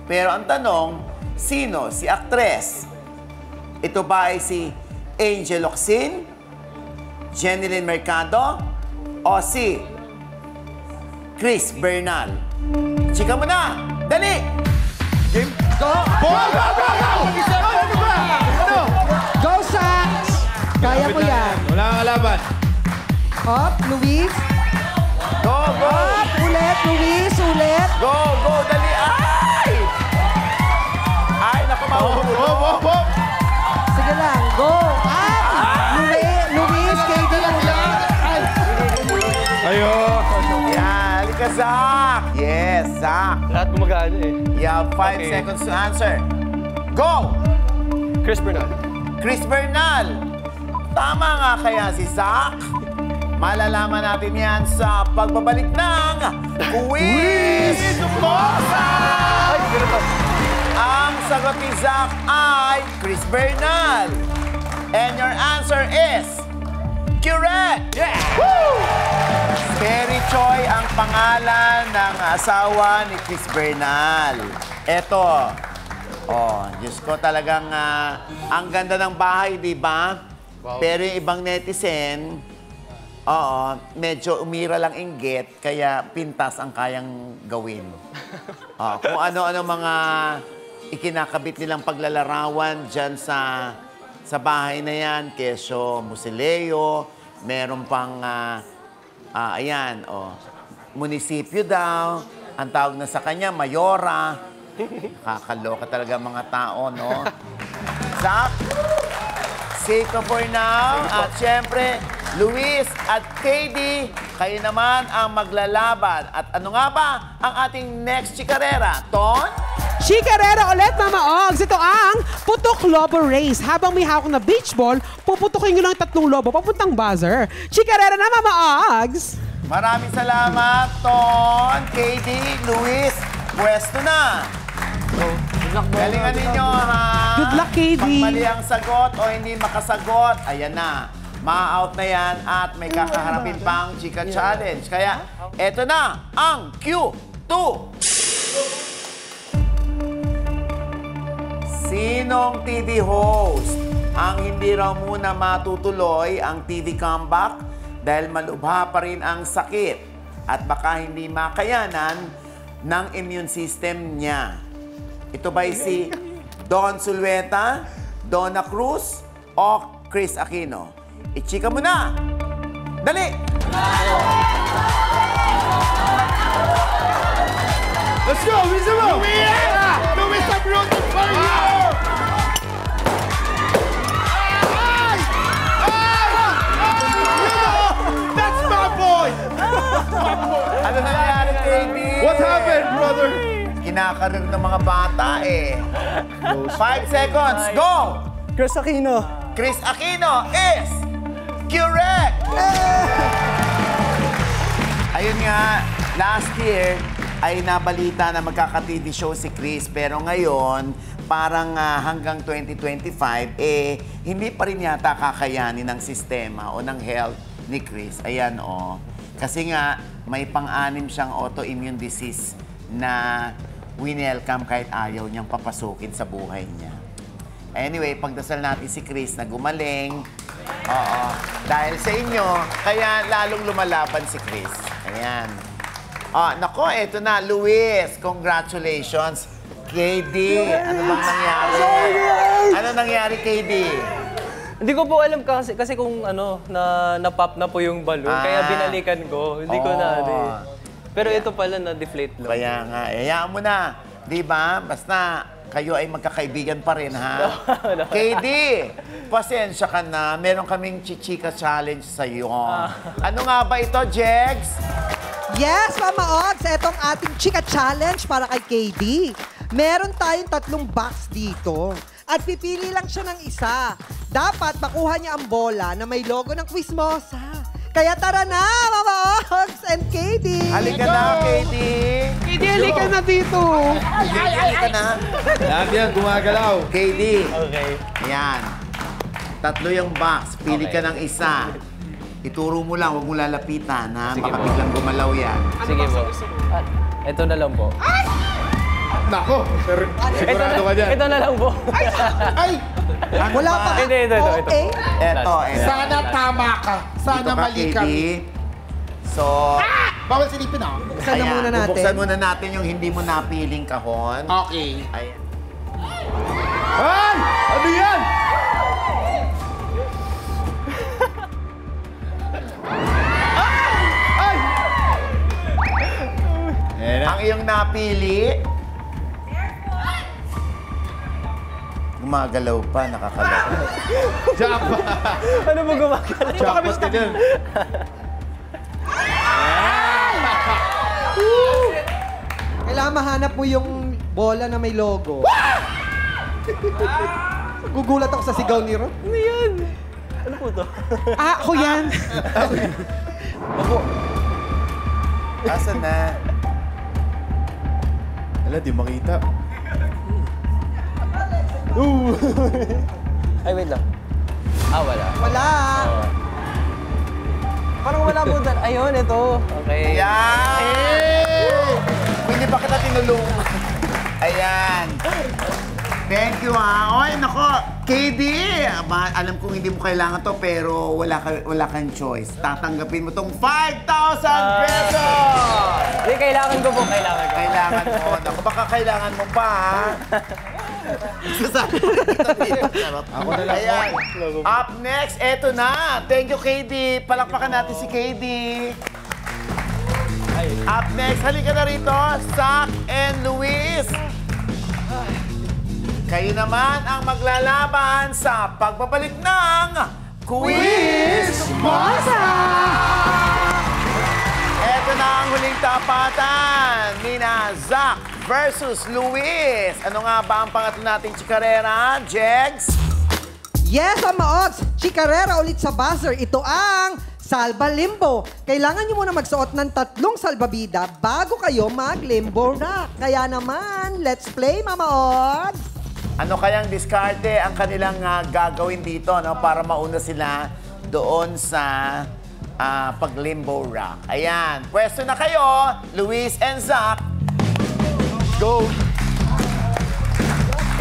S2: Pero ang tanong, sino si aktres? Ito ba ay si Angel Locsin, Jeneline Mercado, o si Chris Bernal? Chika mo na! Dali! Game.
S3: Go! Go, Sax! Kaya mo yan.
S5: Wala kang kalaban.
S3: Up, Luis.
S2: Go, go!
S3: Up, ulit, Luis, ulit.
S2: Go, go! Dali! Ay! Ay, naku, mahulog.
S3: Sige lang, go. Up! Luis, KD, ulit.
S5: Ayun.
S2: Yan, halika, Zach! Yes, Zach.
S8: Lahat gumagana eh.
S2: You have 5
S8: Okay.
S2: seconds to answer. Go!
S8: Chris Bernal.
S2: Chris Bernal. Tama nga kaya si Zach? Malalaman natin yan sa pagbabalik ng Quiz Mosa! Ang sagot ni Zach ay Chris Bernal. And your answer is correct! Yeah! Woo! Perry Choi ang pangalan ng asawa ni Chris Bernal. Eto. Oh, Diyos ko, talagang ang ganda ng bahay, di ba?
S8: Wow.
S2: Pero yung ibang netizen, oo, medyo umira lang inggit, kaya pintas ang kayang gawin. Kung ano-ano mga ikinakabit nilang paglalarawan dyan sa bahay na yan, kesyo Musileo, meron pang, ayan, munisipyo daw, ang tawag na sa kanya, Mayora. Kakaloka talaga mga tao, no? Zach, safe ka for now. At syempre, Luis at KD, kayo naman ang maglalaban. At ano nga ba ang ating next chikarera? Ton?
S1: Chikarera ulit, Mama Ogs. Ito ang Putok Lobo Race. Habang may hawak na beach ball, puputukin nyo lang 3 lobo papuntang buzzer. Chikarera na, Mama Ogs.
S2: Maraming salamat, Ton, KD, Luis. Pwesto na. Galingan ninyo, ha?
S1: Good luck, KD.
S2: Pag mali ang sagot o hindi makasagot, ayan na. Ma-out na yan at may kakaharapin pang Chika Challenge. Kaya, eto na ang Q2. Sinong TV host ang hindi raw muna matutuloy ang TV comeback dahil malubha pa rin ang sakit at baka hindi makayanan ng immune system niya? Ito ba'y si Don Zulueta, Donna Cruz, o Chris Aquino? Ichika mo na! Dali!
S5: Let's go, Rizzo!
S4: Luis, I'm rooting for you! That's my boy!
S2: Ano nangyari, KD?
S5: What happened, brother?
S2: Kinakarir ng mga bata eh. 5 seconds, go!
S7: Chris Aquino.
S2: Chris Aquino is correct! Ayun nga, last year, ay nabalita na magkaka-TV show si Chris. Pero ngayon, parang hanggang 2025, hindi pa rin yata kakayanin ng sistema o ng health ni Chris. Ayan, Kasi nga, may pang-anim siyang autoimmune disease na winelcome kahit ayaw niyang papasukin sa buhay niya. Anyway, pagdasal natin si Chris na gumaling. Oo. Dahil sa inyo, kaya lalong lumalaban si Chris. Ayan. Nako, eto na, Luis. Congratulations. KD, ano bang nangyari? Ano nangyari, KD?
S6: Hindi ko po alam kasi kung na-pop na po yung balloon, kaya binalikan ko. Hindi ko na Pero ito pala na-deflate lang.
S2: Kaya nga, hayaan mo na. Di ba? Basta kayo ay magkakaibigan pa rin, ha? KD, pasensya ka na. Meron kaming Chichika Challenge sa'yo. Ano nga ba ito, Jegs?
S3: Yes, Mama Ogs, etong ating Chika Challenge para kay KD. Meron tayong 3 box dito. At pipili lang siya ng isa. Dapat makuha niya ang bola na may logo ng Quizmosa. Kaya tara na, Mama Ogs and KD!
S2: Halika na, KD!
S1: KD, halika na dito!
S2: Halika na!
S5: Lahat yan, gumagalaw.
S2: KD!
S6: Okay.
S2: Ayan. 3 yung box. Pili ka ng isa. Ituro mo lang, huwag mo lalapitan, ha?
S6: Sige
S2: Baka
S6: po.
S2: biglang gumalaw yan.
S6: Sige po. Ito na lang po.
S5: Nako, sigurado ka dyan.
S6: Ito na lang po.
S4: Ay!
S3: Wala pa.
S6: Hindi, ito.
S3: Okay.
S2: Eto.
S4: Sana tama ka. Sana
S2: Dito ka,
S4: mali
S2: KD.
S4: kami.
S2: So,
S4: Bawal silipin ako.
S3: Buksan na muna natin.
S2: bubuksan muna natin yung hindi mo napiling kahon.
S4: Okay.
S2: Ayan.
S5: Ay! Ano yan? Ay!
S2: Ang iyong napili, gumagalaw pa, nakakalaro.
S5: Jackpot!
S6: Ano mo gumagalaw?
S5: Jackpot ka dyan.
S3: Kailangan mahanap mo yung bola na may logo. Gugulat ako sa sigaw ni Ron.
S6: Ano yan? Ano po to?
S1: Ako yan.
S2: Asan na?
S5: Wala, di makita.
S6: Ay, wait lang. Wala.
S3: Wala.
S6: Parang wala po dyan. Ayun, ito. Okay.
S2: Ayan! Hindi pa kita tinulungan. Ayan. Thank you, ha. Oy, nako, KD, alam kong hindi mo kailangan to, pero wala kang choice. Tatanggapin mo tong 5,000 pesos!
S6: Hindi, kailangan ko po. Kailangan ko.
S2: Kailangan mo. Naku, baka kailangan mo pa, ha?
S5: Ako na lang.
S2: Ayan. Up next, eto na. Thank you, KD. Palakpakan natin si KD. Up next, halika na rito, Zach and Luis. Kayo naman ang maglalaban sa pagbabalik ng Quizmosa! Eto na ang huling tapatan. Nina Zach versus Luis. Ano nga ba ang pangatlo nating chikarera, Jegs?
S3: Yes, Mama Ogs, Chikarera ulit sa buzzer. Ito ang Salba Limbo. Kailangan nyo muna magsuot ng 3 salbabida bago kayo mag-limbo rock. Kaya naman, let's play, Mama Ogs!
S2: Ano kayang diskarte ang kanilang gagawin dito, no, para mauna sila doon sa pag-limbo rock? Ayan. Pwesto na kayo, Luis and Zach. Go!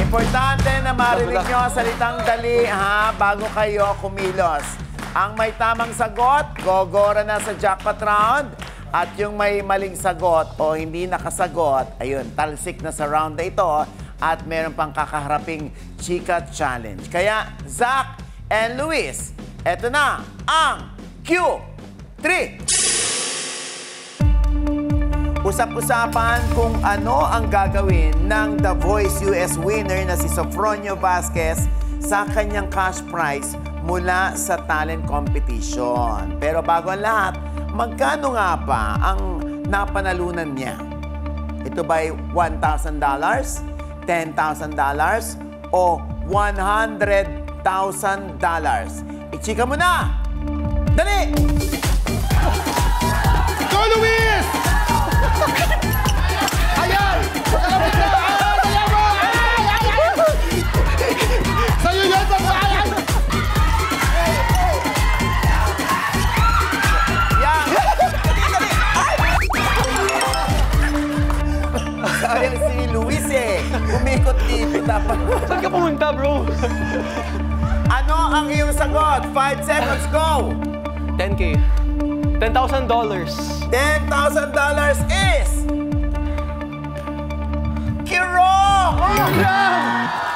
S2: Importante na marinig nyo ang salitang dali, ha, bago kayo kumilos. Ang may tamang sagot, gogora na sa jackpot round. At yung may maling sagot o hindi nakasagot, ayun, talsik na sa round na ito. At meron pang kakaharaping Chika Challenge. Kaya, Zach and Luis, eto na ang Q3. Usap-usapan kung ano ang gagawin ng The Voice US winner na si Sofronio Vasquez sa kanyang cash prize mula sa talent competition. Pero bago ang lahat, magkano nga ba ang napanalunan niya? Ito ba'y $1,000? $10,000 o $100,000. Ichika mo na! Dali!
S4: Go, Luis!
S2: Ayan si Luis eh. Umikot dito. Dapat.
S8: Saan ka pumunta, bro?
S2: Ano ang iyong sagot? 5 seconds, go!
S8: 10K. $10,000.
S2: $10,000 is... Kirong!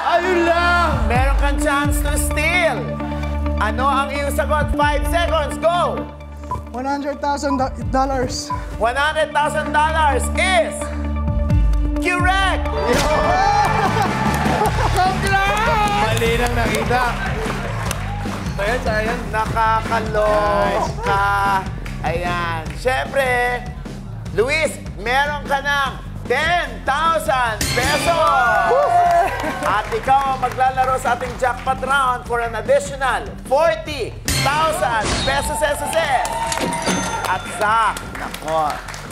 S9: Ayun lang!
S2: Meron kang chance to steal. Ano ang iyong sagot? 5 seconds, go!
S7: $100,000.
S2: $100,000 is... Correct!
S9: Mali nang nakita.
S8: Sayang.
S2: Nakakaloka. Ayan. Siyempre, Luis, meron ka ng 10,000 pesos! At ikaw ang maglalaro sa ating jackpot round for an additional 40,000 pesos. At Zach, nako,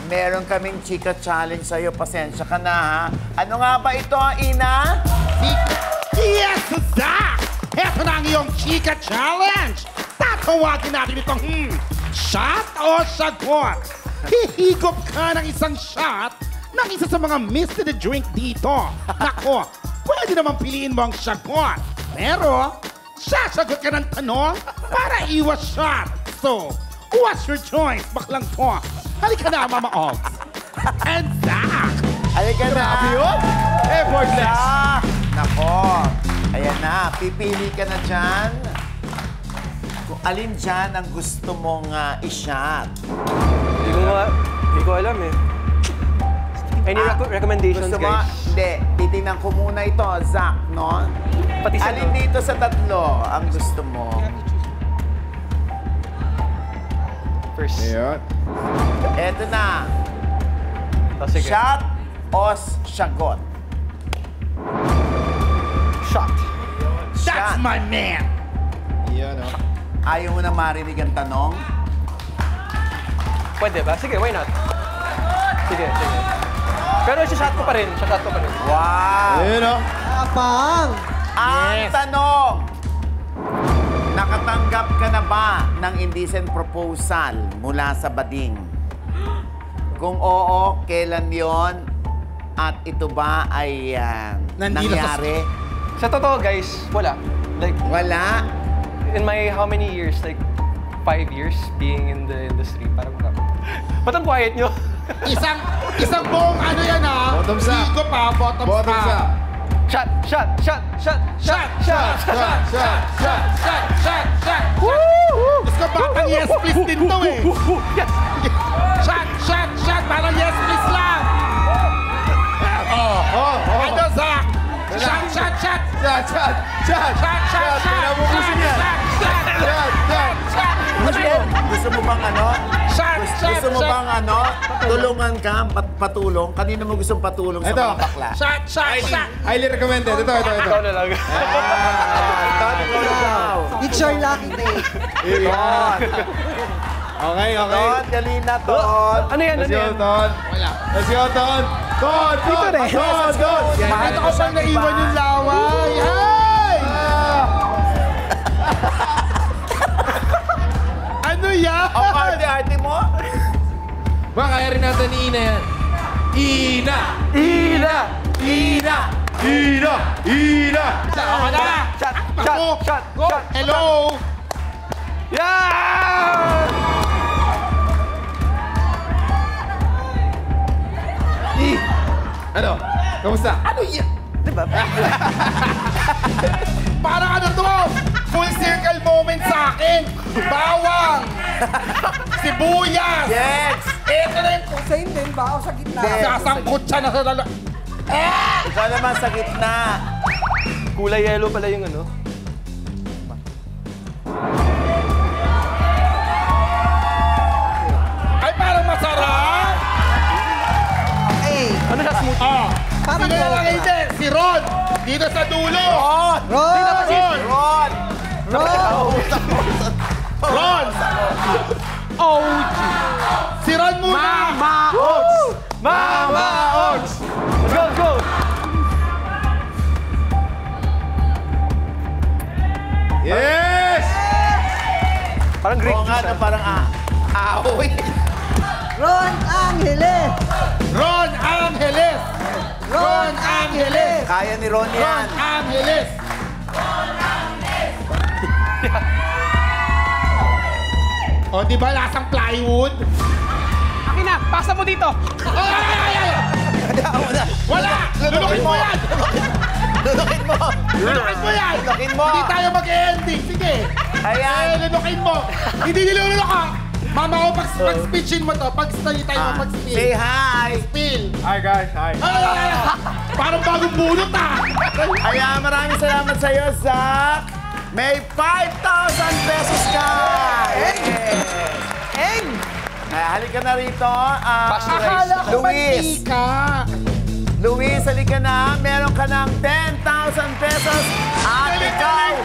S2: meron kaming chika challenge sa'yo. Pasensya ka na, ha? Ano nga ba ito, Ina?
S4: Yes, Zach! Ito na ang iyong Chika Challenge! Tatawagin natin itong shot o sagot. Hihigop ka ng isang shot ng isa sa mga mystery drink dito. Nako, pwede naman piliin mo ang sagot. Pero, sasagot ka ng tanong para iwas shot. So, what's your choice, baklang to? Halika na, Mama Ogs. And Zach!
S2: Halika na.
S9: Grabe yun. Effortless.
S2: Nako. Ayan na. Pipili ka na dyan. Kung alin dyan ang gusto mong i-shot.
S8: Hindi ko alam eh. Any recommendations,
S2: Gusto mo?
S8: guys?
S2: Hindi. Titingnan ko muna ito, Zach, no?
S8: Pati sa
S2: Alin dito sa tatlo ang gusto mo?
S8: First.
S5: Ayun.
S2: Eto na.
S8: Oh, sige.
S2: Shot o sagot?
S8: Shot.
S4: That's my man!
S5: Iyan, oh.
S2: Ayaw mo na marinig ang tanong?
S8: Pwede ba? Sige, why not? Sige. Pero shot ko pa rin.
S2: Wow!
S5: Ayun, oh.
S3: Apang!
S2: Ang tanong, nakatanggap ka na ba ng indecent proposal mula sa bading? Kung oo, kailan yon? At ito ba ay nangyari?
S8: Sa totoo, guys, wala. Like,
S2: Wala?
S8: in my how many years? Like, 5 years being in the industry. Parang ba't ang quiet nyo?
S4: Isang buong ano yan, ha?
S5: Bottoms up.
S4: Higop pa, bottoms
S5: Bottoms
S4: up.
S5: up.
S8: Shot.
S4: Gusto ko batang yes please din to eh.
S8: Yes!
S4: Shot. Parang yes please lang. Ano, Zach? Shot.
S5: Pinabubusin yan.
S2: Gusto mo bang ano?
S4: Shot.
S2: Gusto mo bang ano? Tulungan ka? Patulong? Kanino mo gustong patulong sa
S5: Ito.
S2: mga bakla?
S4: Shot.
S5: Highly recommended. Ito.
S8: Ikaw na lang.
S3: It's your lucky day.
S2: Ton.
S5: Okay.
S2: Ton, dali na, Ton.
S8: Ano yan?
S5: Let's go, Ton. Let's go, Ton. Ton.
S4: Bakit ako pang naiwan yung laway? Ay! Ano yan?
S2: Ang arte-arte mo?
S9: Ba, kaya rin natin ni Ina yan. Ina!
S4: Ako na!
S8: Shot.
S4: Hello!
S8: Yeah!
S9: Ano? Kamusta?
S4: Ano yan? Diba? Parang ano to? Full circle moment sa akin. Bawang! Sibuyas!
S2: Yes!
S4: Ito na yung
S3: Same din ba ako sa gitna?
S4: sasangkot siya na sa lalo.
S2: Ikaw naman sa gitna.
S8: Kulay yellow pala yung ano.
S4: Ay, parang masarap!
S3: Okay.
S8: Ano siya, smoothie?
S3: Parang
S4: Sino yung hindi? Si Ron! Dito sa dulo!
S3: Ron!
S2: Ron!
S4: Ron! Oh! Si Ron muna!
S8: Mama Ogs! Let's go!
S5: Yes!
S8: Parang Greek
S2: Oo nga,
S8: juice,
S2: na parang ahoy.
S3: Ron Angeles!
S4: Ron Angeles!
S2: Kaya ni Ron yan.
S4: Angeles! O, di ba lasang plywood?
S1: Akin na, pasa mo dito.
S4: Wala! Lulukin mo yan!
S2: Lulukin mo.
S4: Lulukin mo yan!
S2: Lulukin mo.
S4: Hindi tayo mag-ending. Sige.
S2: Ayan.
S4: Lulukin mo. Hindi nilululok ka. Mama ko, pag-speechin mo to. Pag-study tayo pag-spill.
S2: Say hi.
S4: Spill.
S5: Hi guys, hi.
S4: Ay! Parang bagong bunot
S2: Ayan, maraming salamat sa iyo, Zach. May 5,000 pesos ka.
S3: Eng!
S2: Halika na rito.
S4: Akala ko
S2: Luis.
S4: mantika.
S2: Luis, halika na. Meron ka ng 10,000 pesos. At ikaw,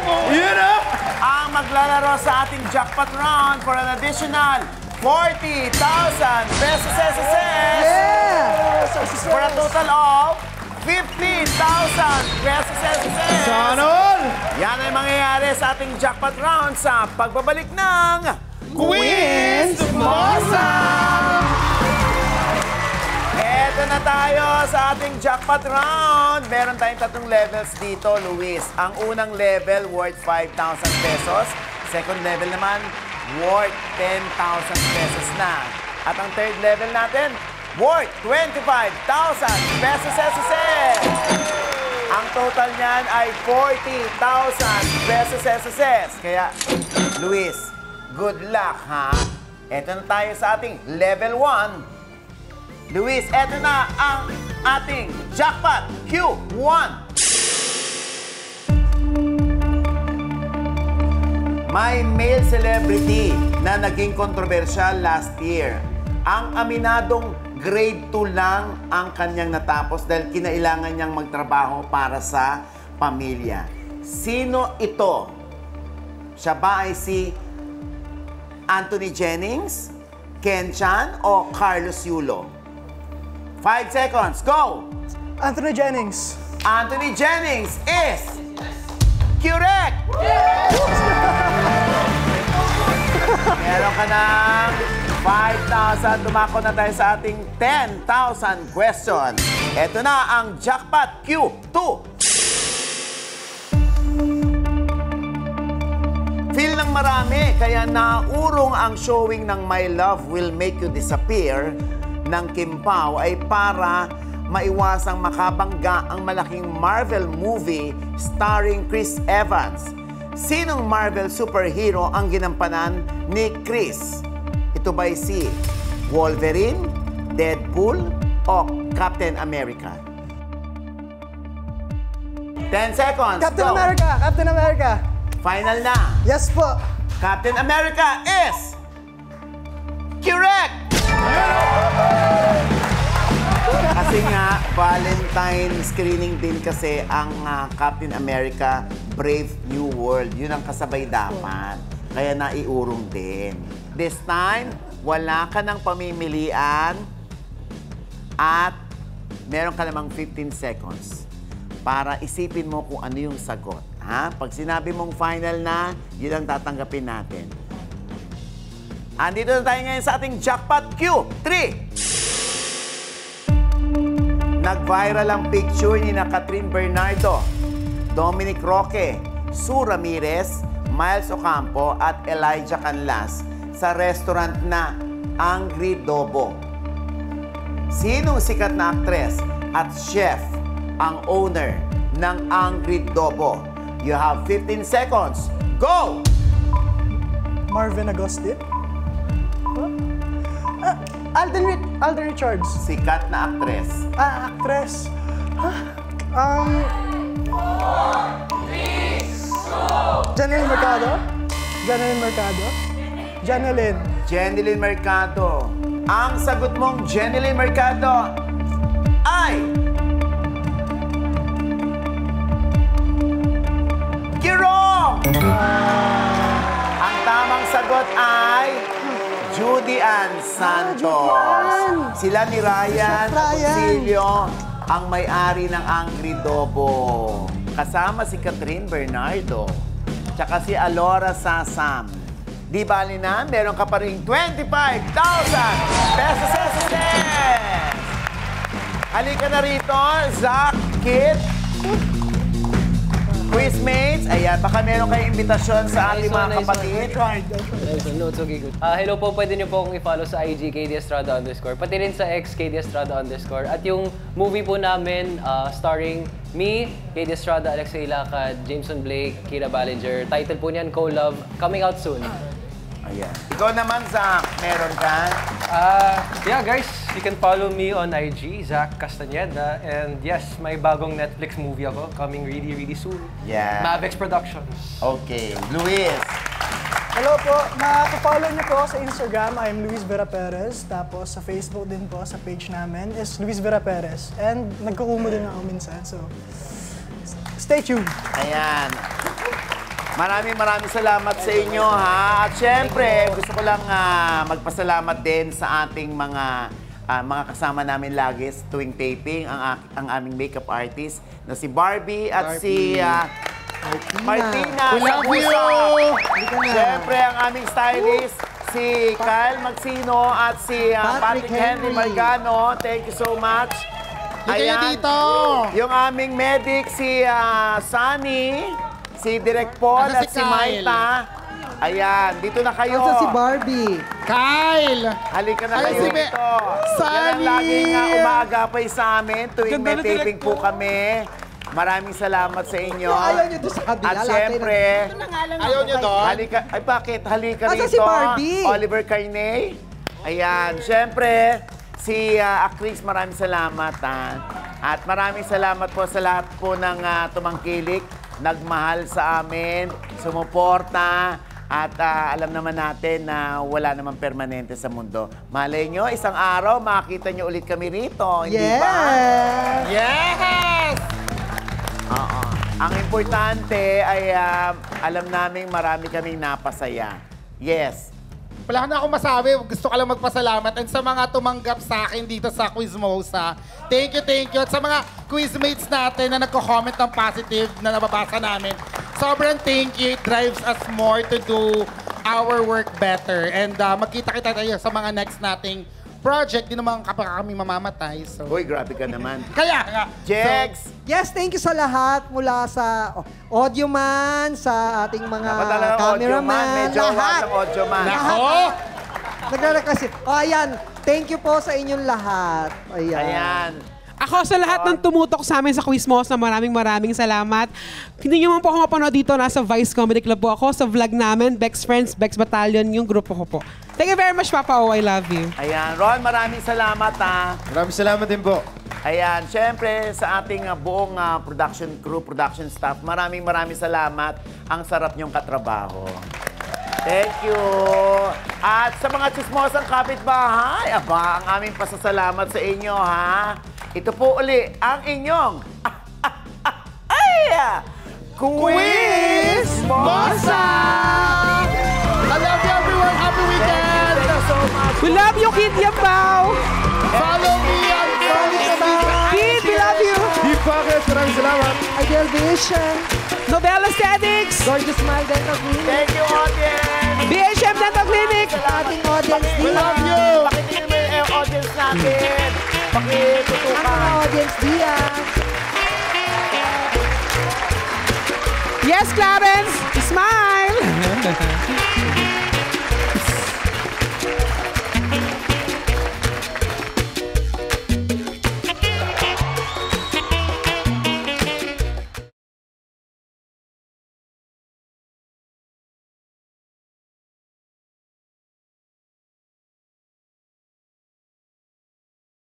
S2: ang maglalaro sa ating jackpot round for an additional 40,000 pesos. For a total of 50,000 pesos.
S5: Sana all!
S2: Yan ay mangyayari sa ating jackpot round sa pagbabalik ng Quiz Mosa! Eto na tayo sa ating jackpot round. Meron tayong 3 levels dito, Luis. Ang unang level, worth 5,000 pesos. Second level naman, worth 10,000 pesos na. At ang third level natin, worth 25,000 pesos. Ang total niyan ay 40,000 pesos. Kaya, Luis, good luck, ha? Eto na tayo sa ating level 1. Luis, eto na ang ating jackpot Q1. May male celebrity na naging kontrobersyal last year. Ang aminadong grade 2 lang ang kanyang natapos dahil kinailangan niyang magtrabaho para sa pamilya. Sino ito? Siya ba ay si Anthony Jennings, Ken Chan, o Carlos Yulo? 5 seconds, go!
S7: Anthony Jennings.
S2: Anthony Jennings is correct! Meron ka ng 5,000. Dumako na tayo sa ating 10,000 question. Ito na ang jackpot Q2. Feel ng marami, kaya naurong ang showing ng My Love Will Make You Disappear ng Kim Pao ay para maiwasang makabangga ang malaking Marvel movie starring Chris Evans. Sinong Marvel superhero ang ginampanan ni Chris? Ito ba'y si Wolverine, Deadpool, o Captain America? 10 seconds,
S7: Captain
S2: go.
S7: America! Captain America!
S2: Final na.
S7: Yes po!
S2: Captain America is correct! Kasi nga, Valentine screening din kasi ang Captain America Brave New World. Yun ang kasabay dapat. Kaya naiurong din. This time, wala ka ng pamimilian at meron ka namang 15 seconds para isipin mo kung ano yung sagot. Ha? Pag sinabi mong final na, yun ang tatanggapin natin. Andito na tayo ngayon sa ating jackpot Q3. Nag-viral ang picture ni na Catherine Bernardo, Dominic Roque, Sue Ramirez, Miles Ocampo at Elijah Canlas sa restaurant na Angry Dobo. Sinong sikat na aktres at chef ang owner ng Angry Dobo? You have 15 seconds. Go!
S7: Marvin Agustin? Alden Richards.
S2: Sikat na aktres.
S7: Actress. Janeline Mercado? Janeline Mercado? Janeline.
S2: Jeneline Mercado. Ang sagot mong Jeneline Mercado ay... Kirong! Ang tamang sagot ay... Judy Ann Santos. Sila ni Ryan at Silvio ang may-ari ng Angry Dobo. Kasama si Catherine Bernardo. Tsaka si Alora Sasam. Di bali na, meron ka pa rin 25,000 pesos. Halika na rito, Zach, Kit. Quizmates, ayan, baka meron kayong imbitasyon sa ating mga
S6: Nice one.
S2: kapatid.
S6: No, it's okay, good. Hello po, pwede niyo po akong i-follow sa IG, KD Estrada _ pati rin sa X, KD Estrada _ At yung movie po namin, starring me, KD Estrada, Alexei Lacad, Jameson Blake, Kira Ballinger. Title po niyan, Co-Love, coming out soon.
S2: Ayan. Ikaw naman, Zach, meron ka?
S8: Yeah, guys, you can follow me on IG, Zach Castañeda. And yes, may bagong Netflix movie ako, coming really, really soon.
S2: Yeah.
S8: Mavex Productions.
S2: Okay. Luis.
S7: Hello po, makaka-follow niyo po ako sa Instagram, I'm Luis Vera Perez. Tapos sa Facebook din po, sa page namin is Luis Vera Perez. And nagkukumo din ako minsan, so stay tuned.
S2: Ayan. Maraming salamat sa inyo, ha? At syempre, gusto ko lang magpasalamat din sa ating mga kasama namin lagi tuwing taping, ang aming makeup artist na si Barbie at si Martina.
S4: We love you!
S2: Syempre, ang aming stylist, si Kyle Magsino at si Patrick Henry Margano. Thank you so much.
S4: Kayo dito!
S2: Yung aming medic, si Sunny. Si Direk Paul at si Maita. Ayan, dito na kayo.
S3: Asa si Barbie?
S4: Kyle!
S2: Halika na kayo dito.
S4: Sunny!
S2: Yan ang laging umaagapay sa amin tuwing may taping po kami. Maraming salamat sa inyo.
S3: Ayaw niyo doon sa kabila.
S2: At syempre,
S4: Ayaw niyo doon?
S2: halika, ay bakit? Halika
S3: Asa
S2: rito.
S3: si Barbie?
S2: Oliver Carney. Ayan, syempre, si Chris, maraming salamat. At maraming salamat po sa lahat po ng tumangkilik, nagmahal sa amin, sumuporta, at alam naman natin na wala namang permanente sa mundo. Malay nyo, isang araw, makita nyo ulit kami rito, hindi ba?
S4: Yes!
S2: Oo. Ang importante ay alam namin marami kaming napasaya. Yes.
S4: Wala na akong masabi. Gusto ko lang magpasalamat. And sa mga tumanggap sa akin dito sa Quizmosa, thank you. At sa mga quizmates natin na nagko-comment ng positive na nababasa namin, sobrang thank you. It drives us more to do our work better. And magkita-kita tayo sa mga next nating project. Di naman kapag kami mamamatay. So.
S2: Uy, grabe ka naman.
S4: Kaya nga.
S2: Jex!
S3: Yes, thank you sa lahat mula sa audio man, sa ating mga
S2: Dapat talagang
S3: cameraman,
S2: medyo
S3: lahat.
S2: ng audio man.
S4: Nako!
S3: Nagre-request. Ayan, thank you po sa inyong lahat.
S2: Ayan.
S1: Ako sa lahat ng tumutok sa amin sa Quizmosa, maraming salamat. Hindi nyo man po ako mapanood dito, nasa Vice Comedy Club po ako, sa vlog namin, Bex Friends, Bex Battalion, yung grupo ko po. Thank you very much, Papa O. I love you.
S2: Ayan. Ron, maraming salamat,
S5: Maraming salamat din po.
S2: Ayan, syempre sa ating buong production crew, production staff, maraming salamat. Ang sarap niyong katrabaho. Thank you. At sa mga chismosang kapitbahay, aba, ang aming pasasalamat sa inyo, ha? Ito po uli ang inyong Quizmosa!
S4: I love you everyone. Happy weekend!
S2: Thank you so much.
S1: We love you, Kid Yabaw!
S4: Follow me on
S1: Kid, we love you!
S5: Deep Pockets, maraming salamat.
S3: Ideal Vision,
S1: Novella Aesthetics!
S3: Gorgeous Smile Dental Clinic,
S2: Thank you, audience!
S1: BHM Dental Clinic!
S3: sa ating audience
S4: We
S3: diyan.
S4: love you!
S2: Pakitingin mo yung audience natin.
S3: Ang
S2: Pakitutukan.
S3: mga audience diyan.
S1: Yes, Clarence! Smile!